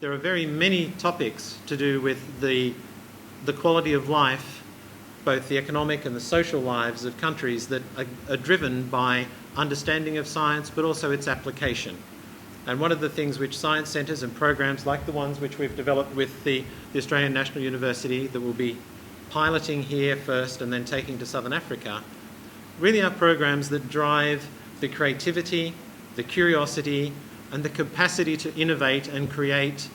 there are very many topics to do with the quality of life, both the economic and the social lives of countries that are driven by understanding of science, but also its application. And one of the things which science centres and programs like the ones which we've developed with the Australian National University that will be piloting here first and then taking to Southern Africa, really are programs that drive the creativity, the curiosity, and the capacity to innovate and create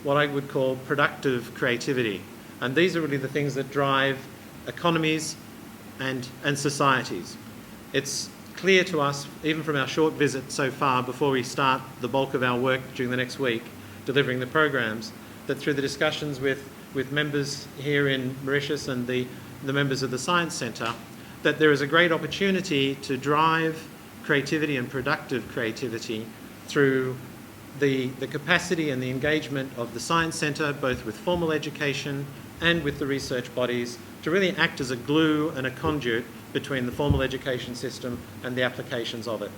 what I would call productive creativity. And these are really the things that drive economies and societies. It's clear to us, even from our short visit so far, before we start the bulk of our work during the next week, delivering the programs, that through the discussions with members here in Mauritius and the members of the Science Centre, that there is a great opportunity to drive creativity and productive creativity through the capacity and the engagement of the Science Centre, both with formal education and with the research bodies, to really act as a glue and a conduit between the formal education system and the applications of it.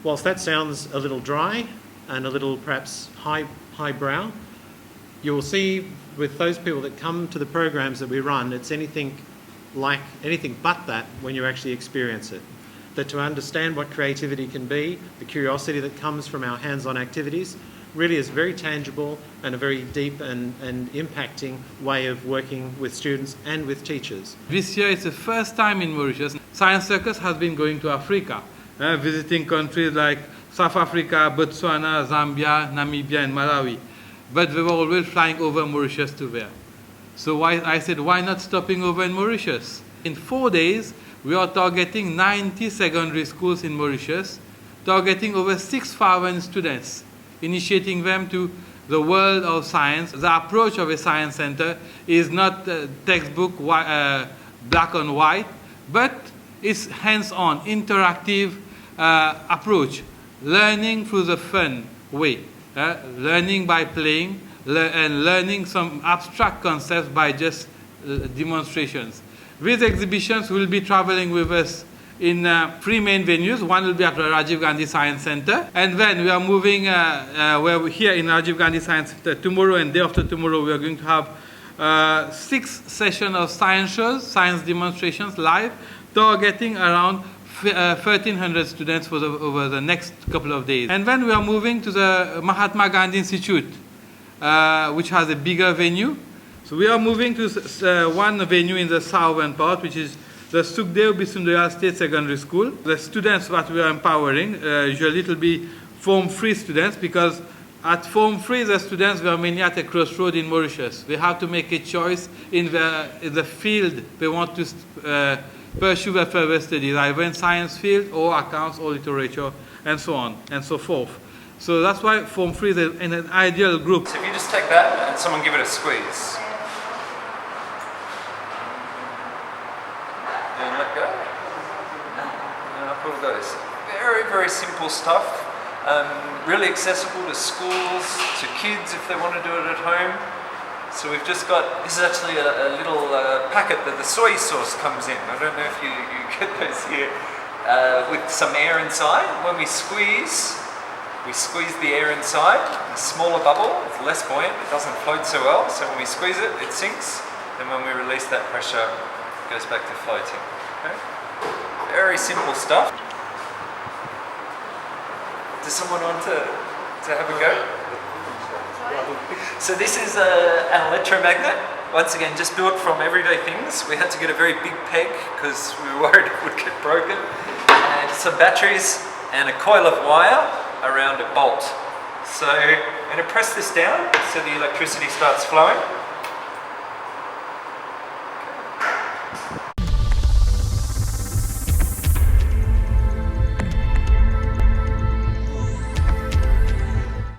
Whilst that sounds a little dry and a little perhaps highbrow, you will see with those people that come to the programs that we run, it's anything but that when you actually experience it. That to understand what creativity can be, the curiosity that comes from our hands-on activities, really is very tangible and a very deep and impacting way of working with students and with teachers. This year is the first time in Mauritius. Science Circus has been going to Africa, visiting countries like South Africa, Botswana, Zambia, Namibia and Malawi. But we were always flying over Mauritius to there. So I said, why not stopping over in Mauritius? In 4 days, we are targeting 90 secondary schools in Mauritius, targeting over 6,000 students, initiating them to the world of science. The approach of a science center is not textbook black and white, but it's hands-on, interactive approach, learning through the fun way, learning by playing, and learning some abstract concepts by just demonstrations. These exhibitions will be traveling with us in 3 main venues. One will be at the Rajiv Gandhi Science Center. And then we are moving, we're here in Rajiv Gandhi Science Center tomorrow and day after tomorrow. We are going to have 6 sessions of science shows, science demonstrations live, targeting around 1,300 students over the next couple of days. And then we are moving to the Mahatma Gandhi Institute, which has a bigger venue. So we are moving to one venue in the southern part, which is the Sukhdev Bisundayal State Secondary School. The students that we are empowering, usually it will be Form 3 students, because at Form 3 the students were mainly at a crossroad in Mauritius. They have to make a choice in the field they want to pursue their further studies, either in science field or accounts or literature and so on and so forth. So that's why Form 3 is an ideal group. So if you just take that and someone give it a squeeze. And let go. And up all goes. Very, very simple stuff. Really accessible to schools, to kids if they want to do it at home. So we've just got, this is actually a little packet that the soy sauce comes in. I don't know if you get those here. With some air inside. When we squeeze the air inside, a smaller bubble, it's less buoyant, it doesn't float so well, so when we squeeze it, it sinks, and when we release that pressure, it goes back to floating. Okay? Very simple stuff. Does someone want to have a go? So this is an electromagnet. Once again, just built from everyday things. We had to get a very big peg because we were worried it would get broken. And some batteries and a coil of wire around a bolt. So I'm going to press this down so the electricity starts flowing.